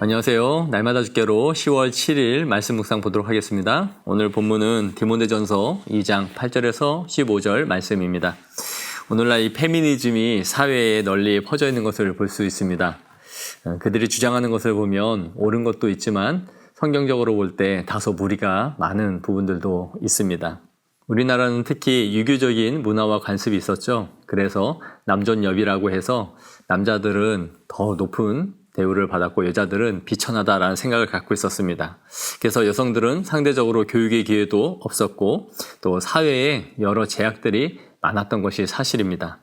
안녕하세요. 날마다 주께로 10월 7일 말씀 묵상 보도록 하겠습니다. 오늘 본문은 디모데전서 2장 8절에서 15절 말씀입니다. 오늘날 이 페미니즘이 사회에 널리 퍼져 있는 것을 볼 수 있습니다. 그들이 주장하는 것을 보면 옳은 것도 있지만 성경적으로 볼 때 다소 무리가 많은 부분들도 있습니다. 우리나라는 특히 유교적인 문화와 관습이 있었죠. 그래서 남존여비라고 해서 남자들은 더 높은 대우를 받았고 여자들은 비천하다라는 생각을 갖고 있었습니다. 그래서 여성들은 상대적으로 교육의 기회도 없었고 또 사회에 여러 제약들이 많았던 것이 사실입니다.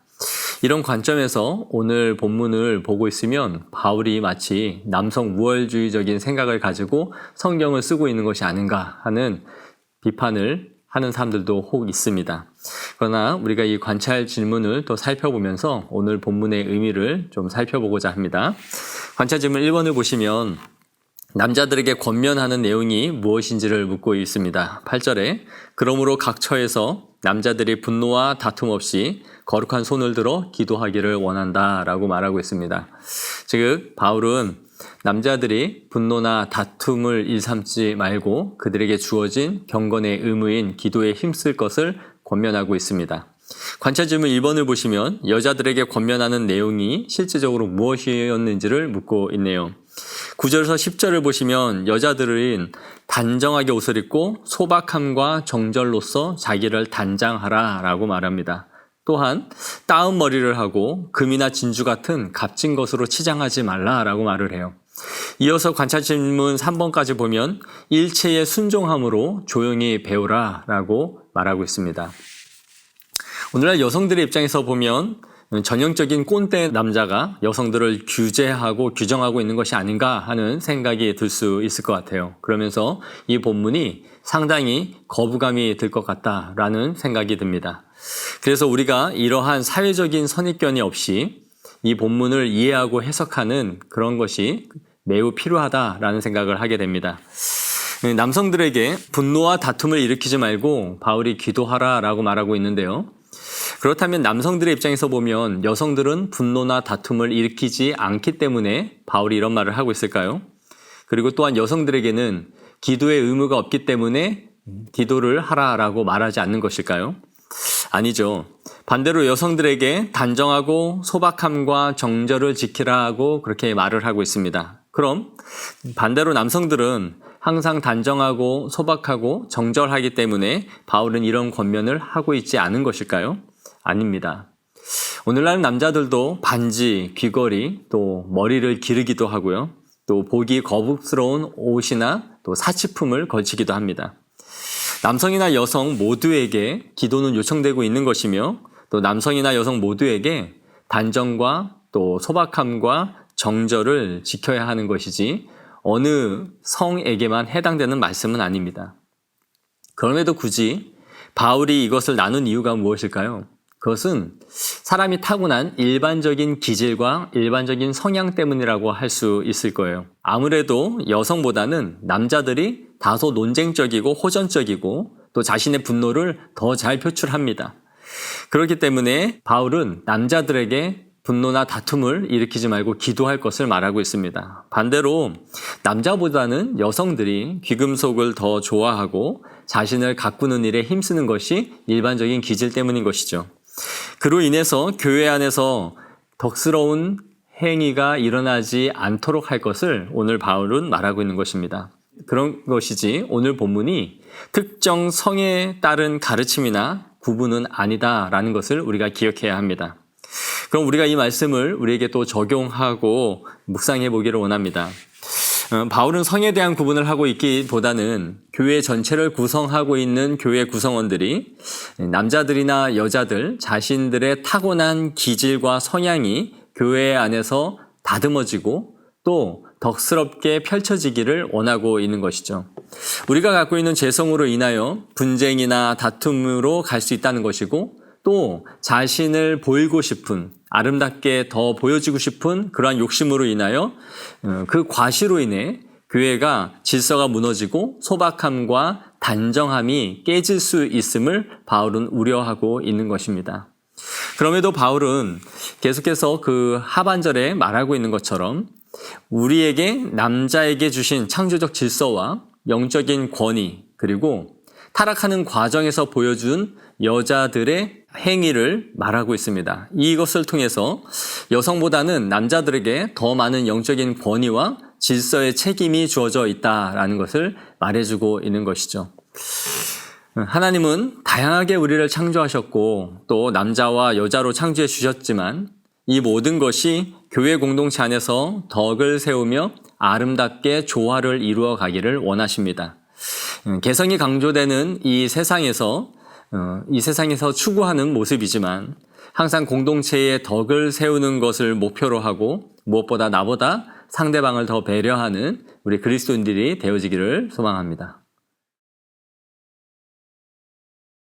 이런 관점에서 오늘 본문을 보고 있으면 바울이 마치 남성 우월주의적인 생각을 가지고 성경을 쓰고 있는 것이 아닌가 하는 비판을 하는 사람들도 혹 있습니다. 그러나 우리가 이 관찰 질문을 또 살펴보면서 오늘 본문의 의미를 좀 살펴보고자 합니다. 관찰 질문 1번을 보시면 남자들에게 권면하는 내용이 무엇인지를 묻고 있습니다. 8절에 그러므로 각 처에서 남자들이 분노와 다툼 없이 거룩한 손을 들어 기도하기를 원한다라고 말하고 있습니다. 즉 바울은 남자들이 분노나 다툼을 일삼지 말고 그들에게 주어진 경건의 의무인 기도에 힘쓸 것을 권면하고 있습니다. 관찰 질문 1번을 보시면 여자들에게 권면하는 내용이 실제적으로 무엇이었는지를 묻고 있네요. 9절에서 10절을 보시면 여자들은 단정하게 옷을 입고 소박함과 정절로서 자기를 단장하라 라고 말합니다. 또한 따은 머리를 하고 금이나 진주 같은 값진 것으로 치장하지 말라라고 말을 해요. 이어서 관찰 질문 3번까지 보면 일체의 순종함으로 조용히 배우라 라고 말하고 있습니다. 오늘날 여성들의 입장에서 보면 전형적인 꼰대 남자가 여성들을 규제하고 규정하고 있는 것이 아닌가 하는 생각이 들 수 있을 것 같아요. 그러면서 이 본문이 상당히 거부감이 들 것 같다라는 생각이 듭니다. 그래서 우리가 이러한 사회적인 선입견이 없이 이 본문을 이해하고 해석하는 그런 것이 매우 필요하다라는 생각을 하게 됩니다. 남성들에게 분노와 다툼을 일으키지 말고 바울이 기도하라라고 말하고 있는데요. 그렇다면 남성들의 입장에서 보면 여성들은 분노나 다툼을 일으키지 않기 때문에 바울이 이런 말을 하고 있을까요? 그리고 또한 여성들에게는 기도의 의무가 없기 때문에 기도를 하라라고 말하지 않는 것일까요? 아니죠. 반대로 여성들에게 단정하고 소박함과 정절을 지키라고 그렇게 말을 하고 있습니다. 그럼 반대로 남성들은 항상 단정하고 소박하고 정절하기 때문에 바울은 이런 권면을 하고 있지 않은 것일까요? 아닙니다. 오늘날 남자들도 반지, 귀걸이, 또 머리를 기르기도 하고요. 또 보기 거북스러운 옷이나 또 사치품을 걸치기도 합니다. 남성이나 여성 모두에게 기도는 요청되고 있는 것이며 또 남성이나 여성 모두에게 단정과 또 소박함과 정절을 지켜야 하는 것이지 어느 성에게만 해당되는 말씀은 아닙니다. 그럼에도 굳이 바울이 이것을 나눈 이유가 무엇일까요? 그것은 사람이 타고난 일반적인 기질과 일반적인 성향 때문이라고 할 수 있을 거예요. 아무래도 여성보다는 남자들이 다소 논쟁적이고 호전적이고 또 자신의 분노를 더 잘 표출합니다. 그렇기 때문에 바울은 남자들에게 분노나 다툼을 일으키지 말고 기도할 것을 말하고 있습니다. 반대로 남자보다는 여성들이 귀금속을 더 좋아하고 자신을 가꾸는 일에 힘쓰는 것이 일반적인 기질 때문인 것이죠. 그로 인해서 교회 안에서 덕스러운 행위가 일어나지 않도록 할 것을 오늘 바울은 말하고 있는 것입니다. 그런 것이지 오늘 본문이 특정 성에 따른 가르침이나 구분은 아니다라는 것을 우리가 기억해야 합니다. 그럼 우리가 이 말씀을 우리에게 또 적용하고 묵상해 보기를 원합니다. 바울은 성에 대한 구분을 하고 있기보다는 교회 전체를 구성하고 있는 교회 구성원들이 남자들이나 여자들 자신들의 타고난 기질과 성향이 교회 안에서 다듬어지고 또 덕스럽게 펼쳐지기를 원하고 있는 것이죠. 우리가 갖고 있는 죄성으로 인하여 분쟁이나 다툼으로 갈 수 있다는 것이고 또 자신을 보이고 싶은 아름답게 더 보여지고 싶은 그러한 욕심으로 인하여 그 과시로 인해 교회가 질서가 무너지고 소박함과 단정함이 깨질 수 있음을 바울은 우려하고 있는 것입니다. 그럼에도 바울은 계속해서 그 하반절에 말하고 있는 것처럼 우리에게 남자에게 주신 창조적 질서와 영적인 권위, 그리고 타락하는 과정에서 보여준 여자들의 행위를 말하고 있습니다. 이것을 통해서 여성보다는 남자들에게 더 많은 영적인 권위와 질서의 책임이 주어져 있다라는 것을 말해주고 있는 것이죠. 하나님은 다양하게 우리를 창조하셨고 또 남자와 여자로 창조해 주셨지만 이 모든 것이 교회 공동체 안에서 덕을 세우며 아름답게 조화를 이루어 가기를 원하십니다. 개성이 강조되는 이 세상에서 추구하는 모습이지만 항상 공동체의 덕을 세우는 것을 목표로 하고 무엇보다 나보다 상대방을 더 배려하는 우리 그리스도인들이 되어지기를 소망합니다.